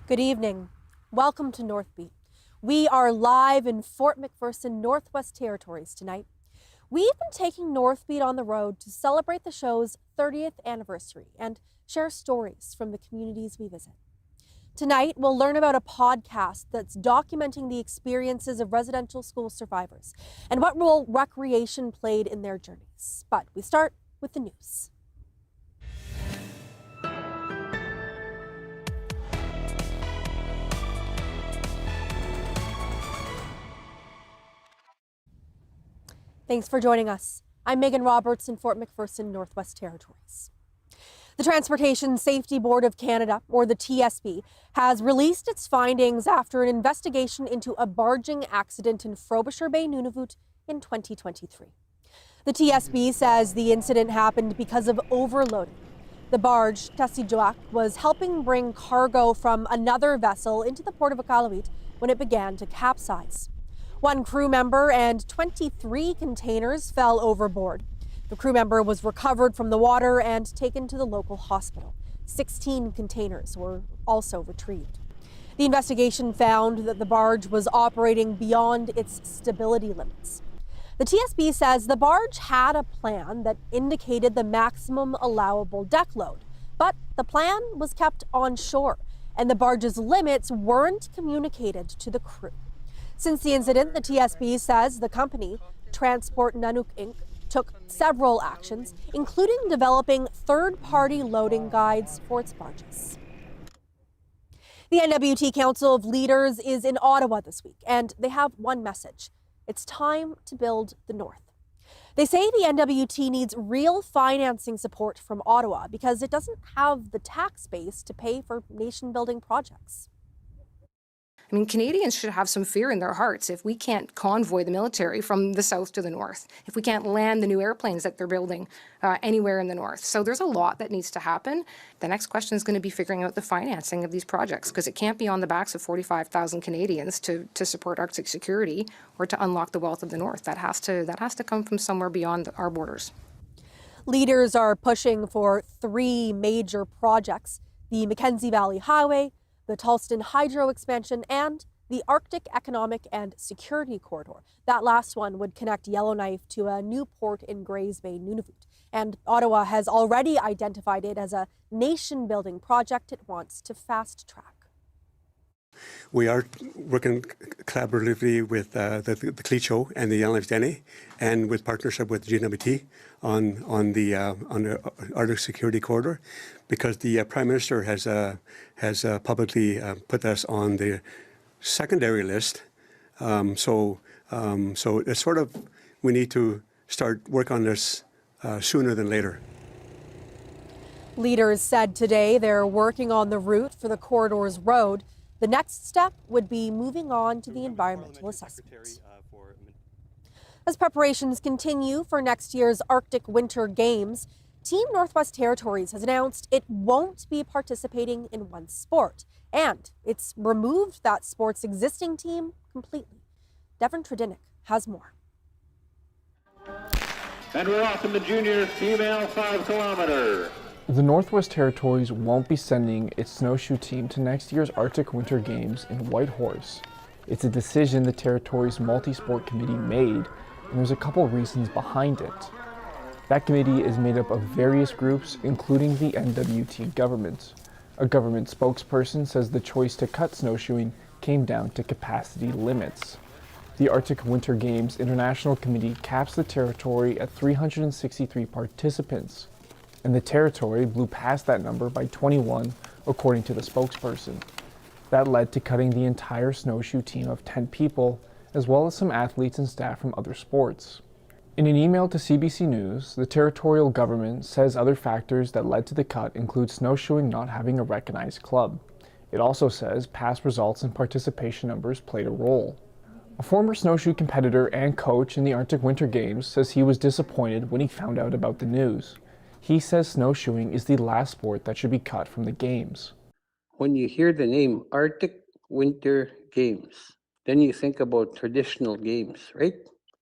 Good evening. Welcome to Northbeat. We are live in Fort McPherson, Northwest Territories tonight. We've been taking Northbeat on the road to celebrate the show's 30th anniversary and share stories from the communities we visit. Tonight, we'll learn about a podcast that's documenting the experiences of residential school survivors and what role recreation played in their journeys. But we start with the news. Thanks for joining us. I'm Megan Roberts in Fort McPherson, Northwest Territories. The Transportation Safety Board of Canada, or the TSB, has released its findings after an investigation into a barging accident in Frobisher Bay, Nunavut in 2023. The TSB says the incident happened because of overloading. The barge, Tasijoak, was helping bring cargo from another vessel into the port of Iqaluit when it began to capsize. One crew member and 23 containers fell overboard. The crew member was recovered from the water and taken to the local hospital. 16 containers were also retrieved. The investigation found that the barge was operating beyond its stability limits. The TSB says the barge had a plan that indicated the maximum allowable deck load, but the plan was kept on shore, and the barge's limits weren't communicated to the crew. Since the incident, the TSB says the company, Transport Nanook Inc., took several actions, including developing third-party loading guides for its barges. The NWT Council of Leaders is in Ottawa this week, and they have one message. It's time to build the North. They say the NWT needs real financing support from Ottawa because it doesn't have the tax base to pay for nation-building projects. I mean, Canadians should have some fear in their hearts if we can't convoy the military from the south to the north, if we can't land the new airplanes that they're building anywhere in the north. So there's a lot that needs to happen. The next question is going to be figuring out the financing of these projects, because it can't be on the backs of 45,000 Canadians to support Arctic security or to unlock the wealth of the north. That has to come from somewhere beyond our borders. Leaders are pushing for three major projects: the Mackenzie Valley Highway, the Tulston Hydro expansion, and the Arctic Economic and Security Corridor. That last one would connect Yellowknife to a new port in Grays Bay, Nunavut. And Ottawa has already identified it as a nation-building project it wants to fast-track. We are working collaboratively with the Cleacho and the Yellowknife Dene, and with partnership with GNWT on the Arctic Security Corridor, because the Prime Minister has publicly put us on the secondary list. So it's sort of, we need to start work on this sooner than later. Leaders said today they're working on the route for the corridor's road. The next step would be moving on to the environmental assessment. As preparations continue for next year's Arctic Winter Games, Team Northwest Territories has announced it won't be participating in one sport, and it's removed that sport's existing team completely. Devin Tradinick has more. And we're off in the junior female 5-kilometer. The Northwest Territories won't be sending its snowshoe team to next year's Arctic Winter Games in Whitehorse. It's a decision the Territories Multi-Sport Committee made, and there's a couple reasons behind it. That committee is made up of various groups, including the NWT government. A government spokesperson says the choice to cut snowshoeing came down to capacity limits. The Arctic Winter Games International Committee caps the territory at 363 participants, and the territory blew past that number by 21, according to the spokesperson. That led to cutting the entire snowshoe team of 10 people, as well as some athletes and staff from other sports. In an email to CBC News, the territorial government says other factors that led to the cut include snowshoeing not having a recognized club. It also says past results and participation numbers played a role. A former snowshoe competitor and coach in the Arctic Winter Games says he was disappointed when he found out about the news. He says snowshoeing is the last sport that should be cut from the games. When you hear the name Arctic Winter Games, then you think about traditional games, right?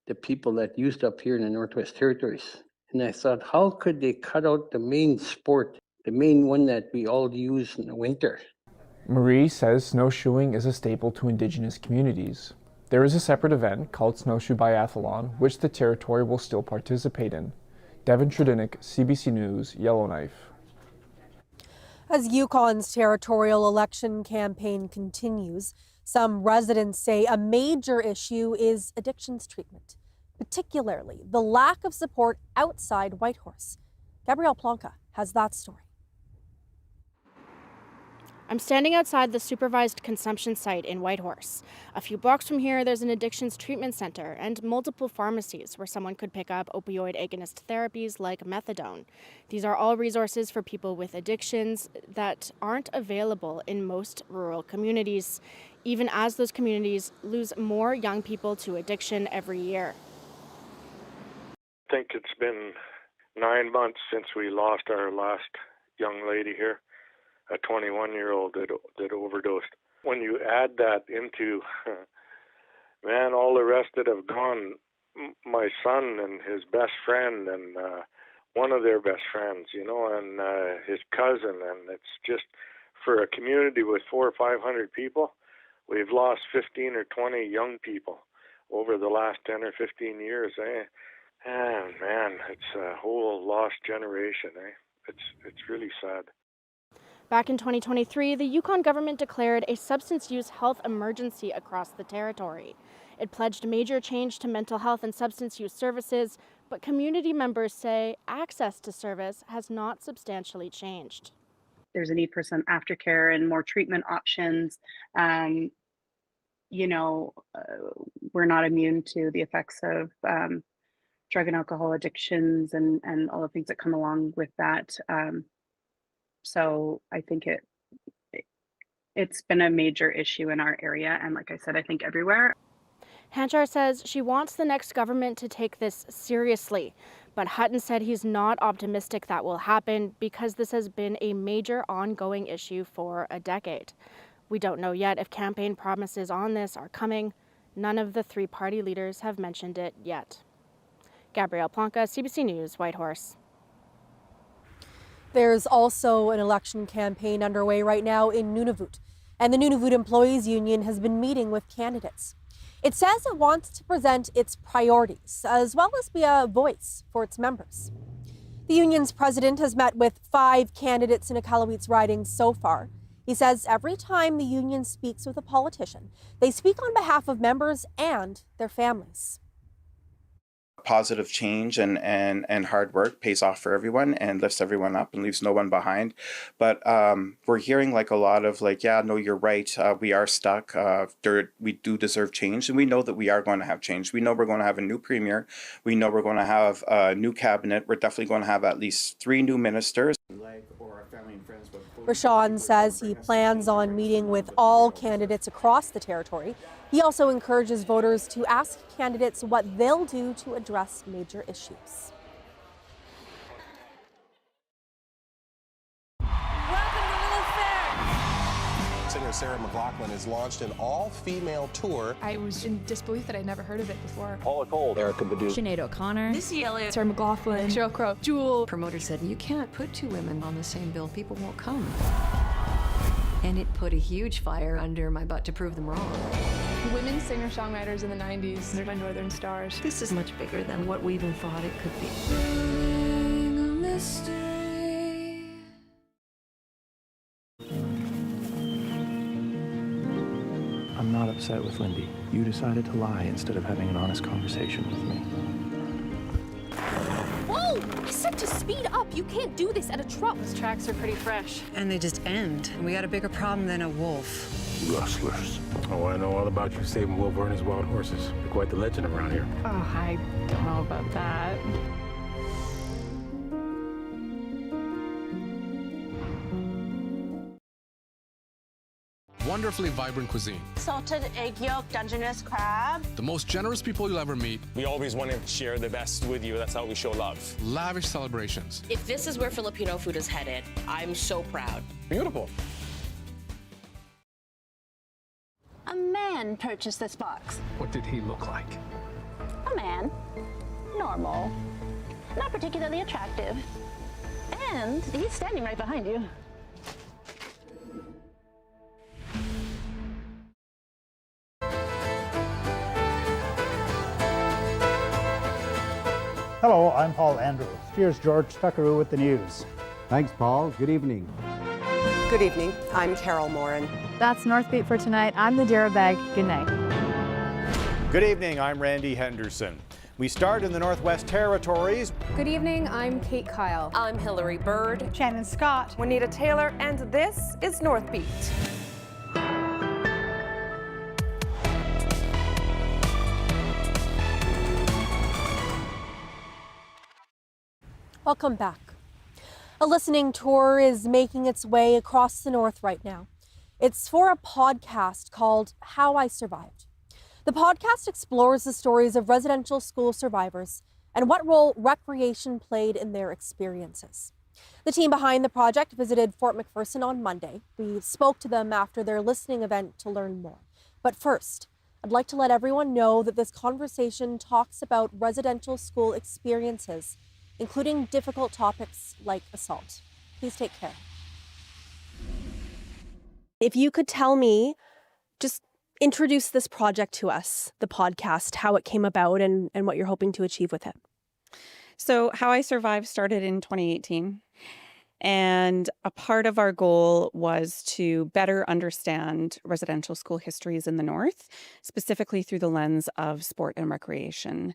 The people that used up here in the Northwest Territories. And I thought, how could they cut out the main sport, the main one that we all use in the winter? Marie says snowshoeing is a staple to Indigenous communities. There is a separate event called Snowshoe Biathlon, which the territory will still participate in. Devin Trudinick, CBC News, Yellowknife. As Yukon's territorial election campaign continues, some residents say a major issue is addictions treatment, particularly the lack of support outside Whitehorse. Gabrielle Plonka has that story. I'm standing outside the supervised consumption site in Whitehorse. A few blocks from here, there's an addictions treatment center and multiple pharmacies where someone could pick up opioid agonist therapies like methadone. These are all resources for people with addictions that aren't available in most rural communities, even as those communities lose more young people to addiction every year. I think it's been 9 months since we lost our last young lady here. A 21-year-old that overdosed. When you add that into, man, all the rest that have gone, my son and his best friend and one of their best friends, and his cousin, and it's just for a community with 400 or 500 people, we've lost 15 or 20 young people over the last 10 or 15 years. Man, it's a whole lost generation. It's really sad. Back in 2023, the Yukon government declared a substance use health emergency across the territory. It pledged major change to mental health and substance use services, but community members say access to service has not substantially changed. There's a need for some aftercare and more treatment options. We're not immune to the effects of drug and alcohol addictions and all the things that come along with that. So I think it's been a major issue in our area, and like I said, I think everywhere. Hanchar says she wants the next government to take this seriously, but Hutton said he's not optimistic that will happen because this has been a major ongoing issue for a decade. We don't know yet if campaign promises on this are coming. None of the three party leaders have mentioned it yet. Gabrielle Plonka, CBC News, Whitehorse. There's also an election campaign underway right now in Nunavut, and the Nunavut Employees Union has been meeting with candidates. It says it wants to present its priorities as well as be a voice for its members. The union's president has met with 5 candidates in Iqaluit's riding so far. He says every time the union speaks with a politician, they speak on behalf of members and their families. Positive change and hard work pays off for everyone and lifts everyone up and leaves no one behind. But we're hearing like a lot of like, yeah, no, you're right. We are stuck. We do deserve change. And we know that we are going to have change. We know we're going to have a new premier. We know we're going to have a new cabinet. We're definitely going to have at least 3 new ministers. Rashawn says he plans on meeting with all candidates across the territory. He also encourages voters to ask candidates what they'll do to address major issues. Singer Sarah McLachlan has launched an all-female tour. I was in disbelief that I'd never heard of it before. Paula Cole, Erica Badu, Sinead O'Connor, Missy Elliott, Sarah McLachlan, Sheryl Crow, Jewel. Promoter said, you can't put 2 women on the same bill. People won't come. And it put a huge fire under my butt to prove them wrong. Women singer-songwriters in the 90s, they're my Northern Stars. This is much bigger than what we even thought it could be. I'm not upset with Lindy. You decided to lie instead of having an honest conversation with me. Whoa! I said to speed up. You can't do this at a truck. Those tracks are pretty fresh. And they just end. And we got a bigger problem than a wolf. Rustlers. Oh, I know all about you saving Wilbur and his wild horses. You're quite the legend around here. Oh, I don't know about that. Wonderfully vibrant cuisine. Salted egg yolk, Dungeness crab. The most generous people you'll ever meet. We always want to share the best with you. That's how we show love. Lavish celebrations. If this is where Filipino food is headed, I'm so proud. Beautiful. A man purchased this box. What did he look like? A man. Normal. Not particularly attractive. And he's standing right behind you. Hello, I'm Paul Andrew. Here's George Tuckaroo with the news. Thanks, Paul. Good evening. Good evening. I'm Carol Morin. That's North Beat for tonight. I'm Nadira Beg. Good night. Good evening. I'm Randy Henderson. We start in the Northwest Territories. Good evening. I'm Kate Kyle. I'm Hillary Bird. Shannon Scott. Juanita Taylor, and this is North Beat. Welcome back. A listening tour is making its way across the North right now. It's for a podcast called How I Survived. The podcast explores the stories of residential school survivors and what role recreation played in their experiences. The team behind the project visited Fort McPherson on Monday. We spoke to them after their listening event to learn more. But first, I'd like to let everyone know that this conversation talks about residential school experiences, including difficult topics like assault. Please take care. If you could tell me, just introduce this project to us, the podcast, how it came about and what you're hoping to achieve with it. So How I Survived started in 2018. And a part of our goal was to better understand residential school histories in the North, specifically through the lens of sport and recreation.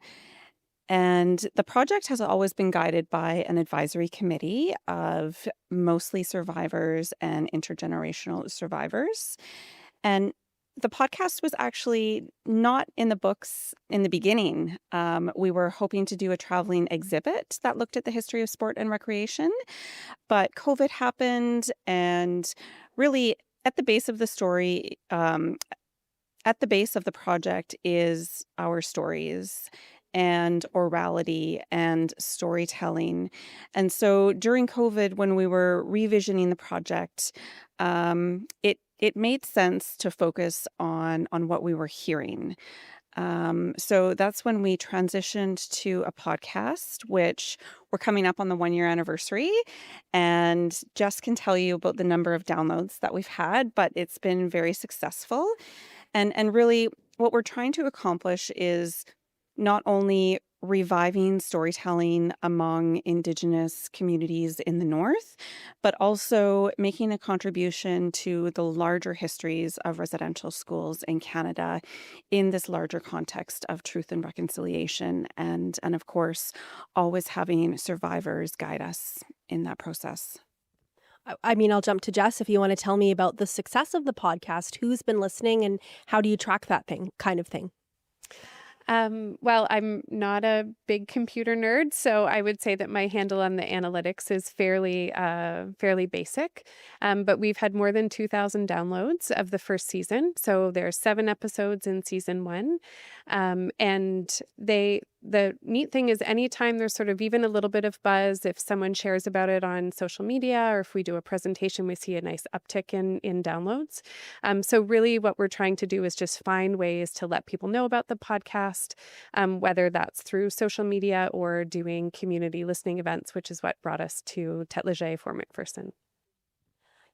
And the project has always been guided by an advisory committee of mostly survivors and intergenerational survivors. And the podcast was actually not in the books in the beginning. We were hoping to do a traveling exhibit that looked at the history of sport and recreation, but COVID happened, and really at the base of the story, at the base of the project is our stories and orality and storytelling. And so during COVID, when we were revisioning the project, it made sense to focus on what we were hearing. So that's when we transitioned to a podcast, which we're coming up on the 1-year anniversary. And Jess can tell you about the number of downloads that we've had, but it's been very successful. And really what we're trying to accomplish is not only reviving storytelling among Indigenous communities in the North, but also making a contribution to the larger histories of residential schools in Canada in this larger context of truth and reconciliation. And of course, always having survivors guide us in that process. I mean, I'll jump to Jess if you want to tell me about the success of the podcast, who's been listening, and how do you track that kind of thing? Well, I'm not a big computer nerd, so I would say that my handle on the analytics is fairly basic. But we've had more than 2,000 downloads of the first season. So there's 7 episodes in season 1. And the neat thing is anytime there's sort of even a little bit of buzz, if someone shares about it on social media or if we do a presentation, we see a nice uptick in downloads. So really what we're trying to do is just find ways to let people know about the podcast, whether that's through social media or doing community listening events, which is what brought us to Tête Léger Fort McPherson.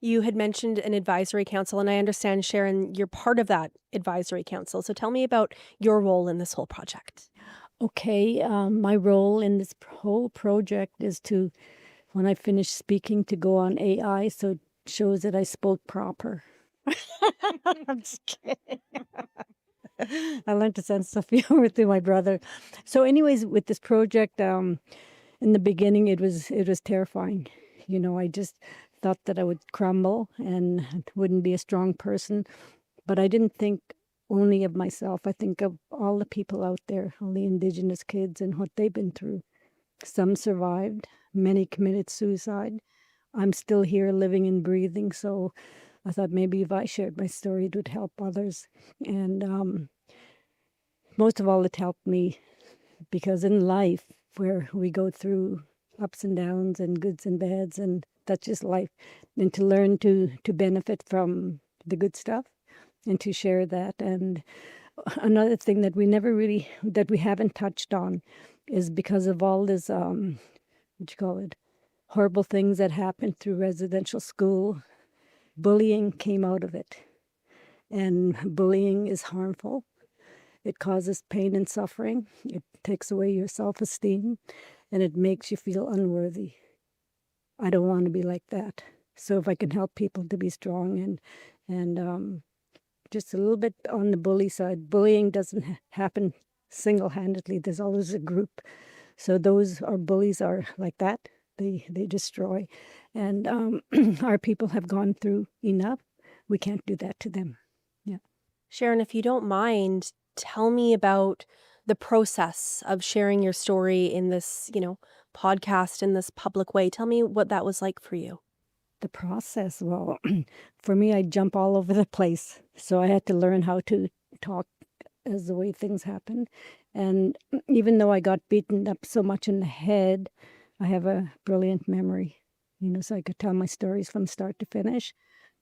You had mentioned an advisory council, and I understand, Sharon, you're part of that advisory council. So tell me about your role in this whole project. Okay, my role in this whole project is to, when I finish speaking, to go on AI so it shows that I spoke proper. I'm just kidding. I learned to send stuff through my brother. So anyways, with this project, in the beginning, it was terrifying. You know, I just thought that I would crumble and wouldn't be a strong person. But I didn't think only of myself. I think of all the people out there, all the Indigenous kids and what they've been through. Some survived. Many committed suicide. I'm still here living and breathing. So I thought maybe if I shared my story, it would help others. And most of all, it helped me because in life, where we go through ups and downs and goods and bads, and that's just life. And to learn to benefit from the good stuff and to share that. And another thing that we haven't touched on is because of all this, horrible things that happened through residential school, bullying came out of it. And bullying is harmful. It causes pain and suffering. It takes away your self-esteem, and it makes you feel unworthy. I don't want to be like that. So if I can help people to be strong and just a little bit on the bully side, bullying doesn't happen single-handedly. There's always a group. So our bullies are like that. They destroy. And our people have gone through enough. We can't do that to them. Yeah. Sharon, if you don't mind, tell me about the process of sharing your story in this, podcast in this public way. Tell me what that was like for you. The process, well, for me, I jump all over the place. So I had to learn how to talk as the way things happen. And even though I got beaten up so much in the head, I have a brilliant memory, so I could tell my stories from start to finish.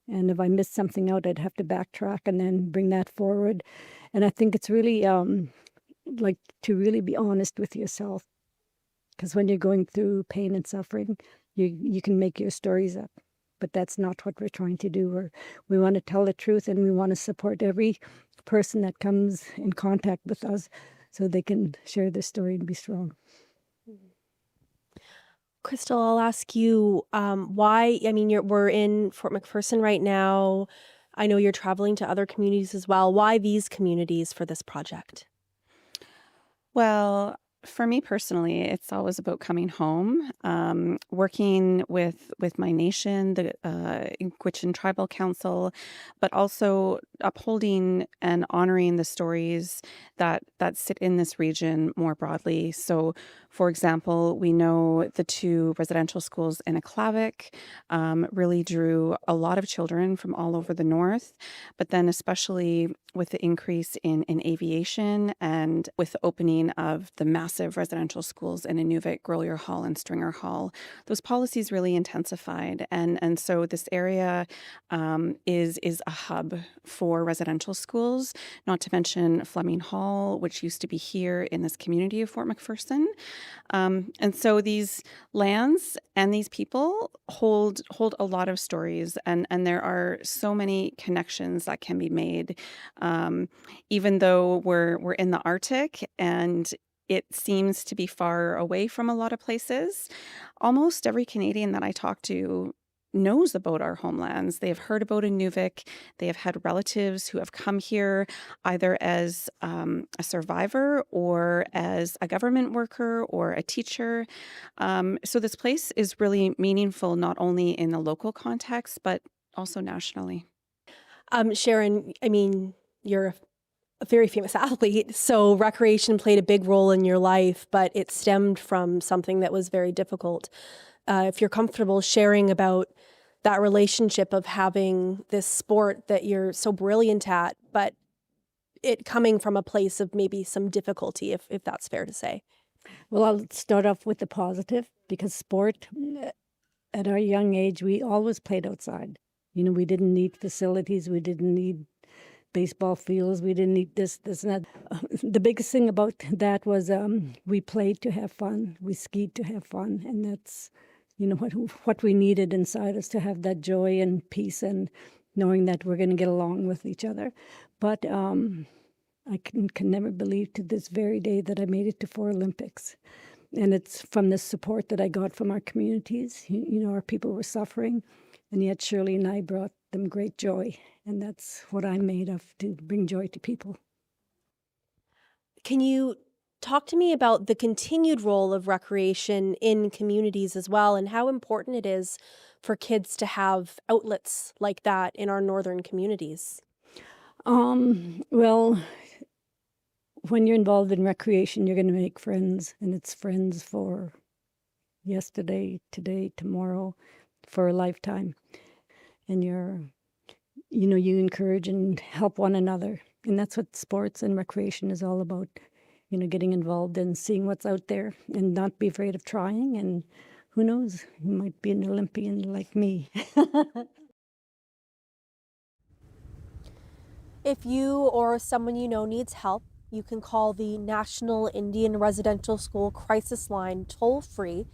And if I missed something out, I'd have to backtrack and then bring that forward. And I think it's really like to really be honest with yourself. Because when you're going through pain and suffering, you can make your stories up. But that's not what we're trying to do. We want to tell the truth, and we want to support every person that comes in contact with us so they can share their story and be strong. Crystal, I'll ask you why. We're in Fort McPherson right now. I know you're traveling to other communities as well. Why these communities for this project? Well, for me personally, it's always about coming home, working with my nation, the Gwich'in Tribal Council, but also upholding and honoring the stories that sit in this region more broadly. So, for example, we know the 2 residential schools in Aklavik really drew a lot of children from all over the north, but then especially with the increase in aviation and with the opening of the massive residential schools in Inuvik, Grolier Hall, and Stringer Hall, those policies really intensified. And so this area is a hub for residential schools, not to mention Fleming Hall, which used to be here in this community of Fort McPherson. And so these lands and these people hold a lot of stories, and there are so many connections that can be made. Even though we're in the Arctic and it seems to be far away from a lot of places, almost every Canadian that I talk to knows about our homelands. They have heard about Inuvik. They have had relatives who have come here either as a survivor or as a government worker or a teacher. So this place is really meaningful, not only in the local context, but also nationally. Sharon, you're a very famous athlete, so recreation played a big role in your life, but it stemmed from something that was very difficult. If you're comfortable sharing about that relationship of having this sport that you're so brilliant at, but it coming from a place of maybe some difficulty, if that's fair to say. Well, I'll start off with the positive, because sport, at our young age, we always played outside. We didn't need facilities, we didn't need baseball fields, we didn't need this and that. The biggest thing about that was we played to have fun, we skied to have fun, and that's what we needed inside us, to have that joy and peace and knowing that we're going to get along with each other. But I can never believe to this very day that I made it to 4 Olympics. And it's from the support that I got from our communities. Our people were suffering, and yet Shirley and I brought them great joy. And that's what I'm made of, to bring joy to people. Can you talk to me about the continued role of recreation in communities as well, and how important it is for kids to have outlets like that in our northern communities? Well, when you're involved in recreation, you're going to make friends, and it's friends for yesterday, today, tomorrow, for a lifetime. And you encourage and help one another. And that's what sports and recreation is all about. Getting involved and seeing what's out there and not be afraid of trying. And who knows, you might be an Olympian like me. If you or someone you know needs help, you can call the National Indian Residential School Crisis Line toll-free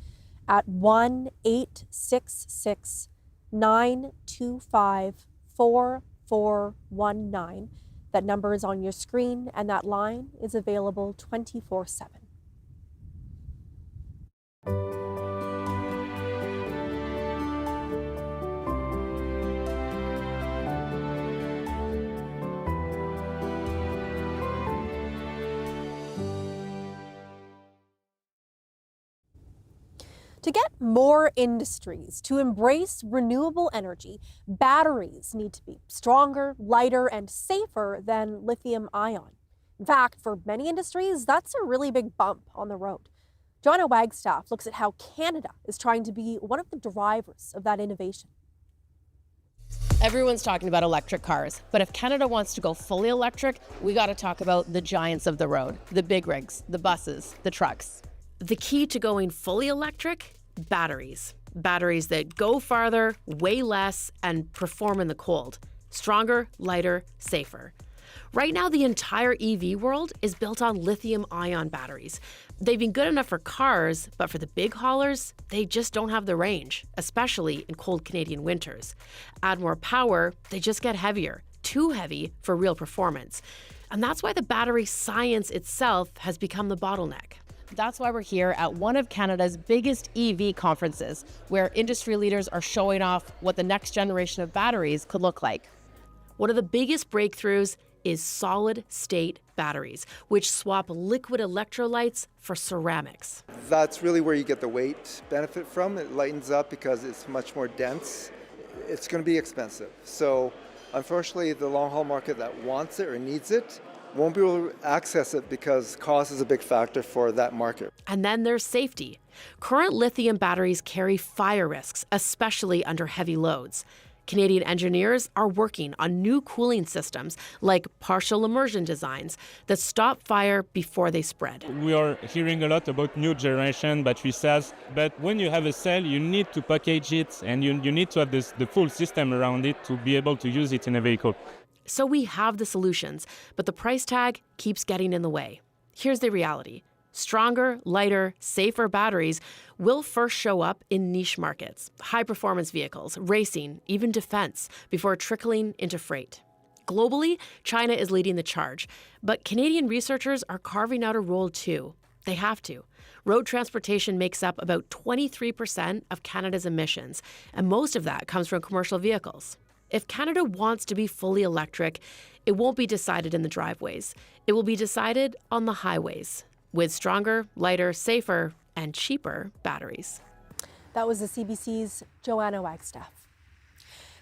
at 1-866-925-4419. That number is on your screen, and that line is available 24/7. To get more industries to embrace renewable energy, batteries need to be stronger, lighter, and safer than lithium ion. In fact, for many industries, that's a really big bump on the road. Joanna Wagstaff looks at how Canada is trying to be one of the drivers of that innovation. Everyone's talking about electric cars, but if Canada wants to go fully electric, we got to talk about the giants of the road, the big rigs, the buses, the trucks. The key to going fully electric? Batteries. Batteries that go farther, weigh less, and perform in the cold. Stronger, lighter, safer. Right now, the entire EV world is built on lithium-ion batteries. They've been good enough for cars, but for the big haulers, they just don't have the range, especially in cold Canadian winters. Add more power, they just get heavier, too heavy for real performance. And that's why the battery science itself has become the bottleneck. That's why we're here at one of Canada's biggest EV conferences, where industry leaders are showing off what the next generation of batteries could look like. One of the biggest breakthroughs is solid-state batteries, which swap liquid electrolytes for ceramics. That's really where you get the weight benefit from. It lightens up because it's much more dense. It's going to be expensive. So unfortunately, the long-haul market that wants it or needs it won't be able to access it because cost is a big factor for that market. And then there's safety. Current lithium batteries carry fire risks, especially under heavy loads. Canadian engineers are working on new cooling systems like partial immersion designs that stop fire before they spread. We are hearing a lot about new generation battery cells, but when you have a cell, you need to package it and you need to have the full system around it to be able to use it in a vehicle. So we have the solutions, but the price tag keeps getting in the way. Here's the reality. Stronger, lighter, safer batteries will first show up in niche markets, high-performance vehicles, racing, even defense, before trickling into freight. Globally, China is leading the charge, but Canadian researchers are carving out a role too. They have to. Road transportation makes up about 23% of Canada's emissions, and most of that comes from commercial vehicles. If Canada wants to be fully electric, it won't be decided in the driveways. It will be decided on the highways, with stronger, lighter, safer, and cheaper batteries. That was the CBC's Joanna Wagstaff.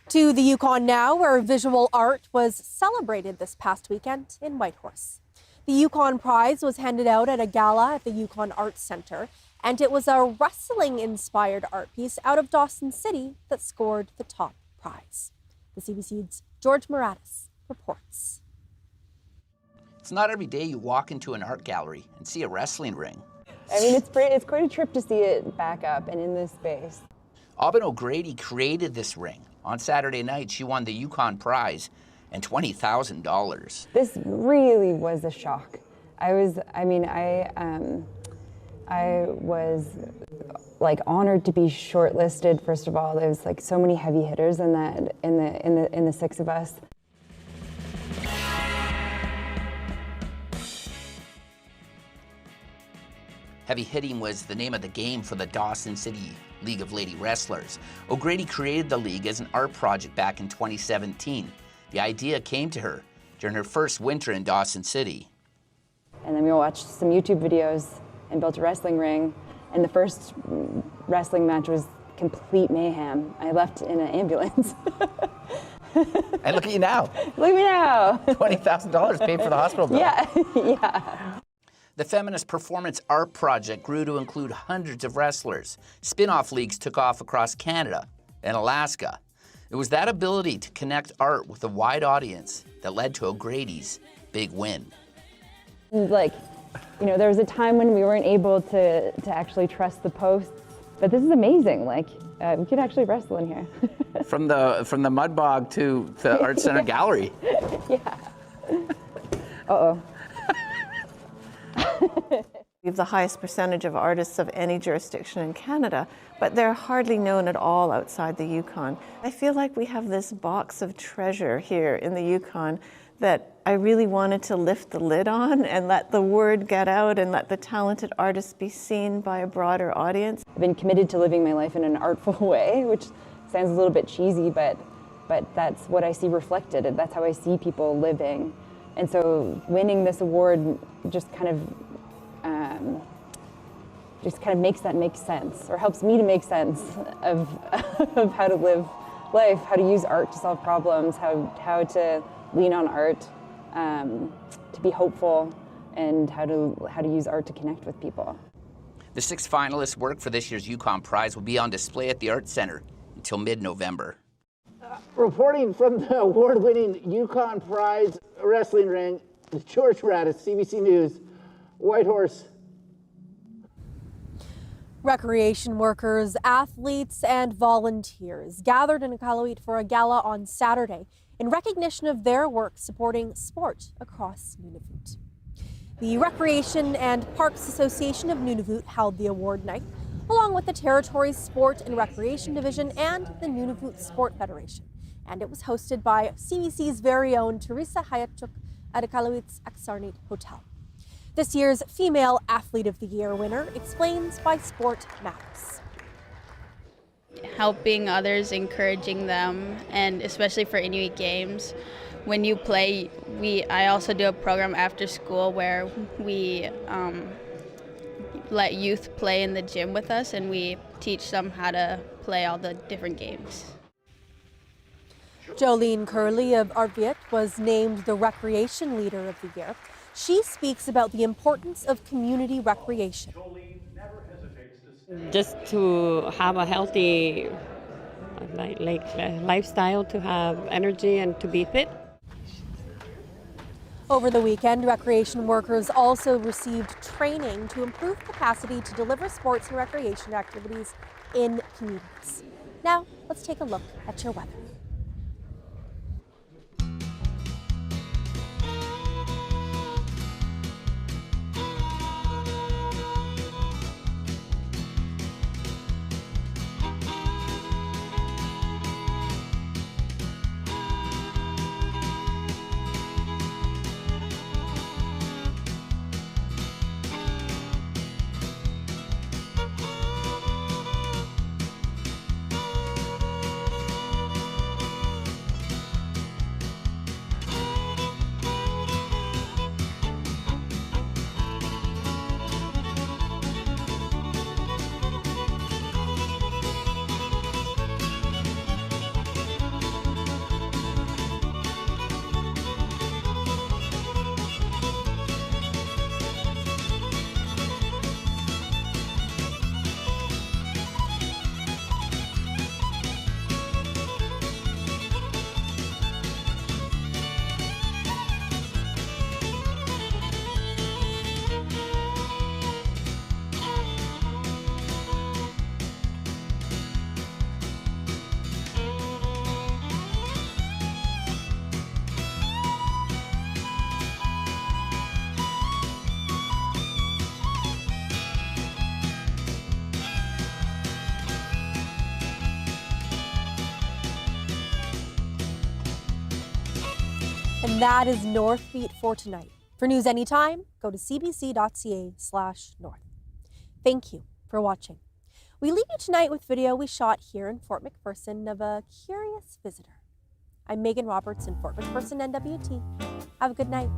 To the Yukon now, where visual art was celebrated this past weekend in Whitehorse. The Yukon Prize was handed out at a gala at the Yukon Arts Centre, and it was a wrestling-inspired art piece out of Dawson City that scored the top prize. The CBC's George Moratis reports. It's not every day you walk into an art gallery and see a wrestling ring. I mean, it's quite a trip to see it back up and in this space. Aubin O'Grady created this ring. On Saturday night, she won the Yukon Prize and $20,000. This really was a shock. I was like honored to be shortlisted. First of all, there was like so many heavy hitters in the six of us. Heavy hitting was the name of the game for the Dawson City League of Lady Wrestlers. O'Grady created the league as an art project back in 2017. The idea came to her during her first winter in Dawson City. And then we watched some YouTube videos and built a wrestling ring. And the first wrestling match was complete mayhem. I left in an ambulance. And look at you now. Look at me now. $20,000 paid for the hospital bill. Yeah, yeah. The Feminist Performance Art Project grew to include hundreds of wrestlers. Spin-off leagues took off across Canada and Alaska. It was that ability to connect art with a wide audience that led to O'Grady's big win. Like, you know, there was a time when we weren't able to actually trust the posts, but this is amazing. Like, we could actually wrestle in here. From the mud bog to the Art Center Gallery. Yeah. Uh-oh. We have the highest percentage of artists of any jurisdiction in Canada, but they're hardly known at all outside the Yukon. I feel like we have this box of treasure here in the Yukon that I really wanted to lift the lid on and let the word get out and let the talented artists be seen by a broader audience. I've been committed to living my life in an artful way, which sounds a little bit cheesy, but that's what I see reflected, and that's how I see people living. And so winning this award just kind of makes that make sense, or helps me to make sense of how to live life, how to use art to solve problems, how to lean on art to be hopeful, and how to use art to connect with people. The 6 finalists' work for this year's Yukon Prize will be on display at the Arts Centre until mid-November. Reporting from the award-winning Yukon Prize wrestling ring, George Radis, CBC News, Whitehorse. Recreation workers, athletes, and volunteers gathered in Iqaluit for a gala on Saturday in recognition of their work supporting sport across Nunavut. The Recreation and Parks Association of Nunavut held the award night, along with the territory's Sport and Recreation Division and the Nunavut Sport Federation. And it was hosted by CBC's very own Teresa Hayatchuk at Iqaluit's Aksarnit Hotel. This year's Female Athlete of the Year winner explains why sport matters. Helping others, encouraging them, and especially for Inuit Games. When you play, I also do a program after school where we let youth play in the gym with us, and we teach them how to play all the different games. Jolene Curley of Arviat was named the Recreation Leader of the Year. She speaks about the importance of community recreation. Just to have a healthy lifestyle, to have energy and to be fit. Over the weekend, recreation workers also received training to improve capacity to deliver sports and recreation activities in communities. Now, let's take a look at your weather. And that is North Beat for tonight. For news anytime, go to cbc.ca/north. Thank you for watching. We leave you tonight with video we shot here in Fort McPherson of a curious visitor. I'm Megan Roberts in Fort McPherson, NWT. Have a good night.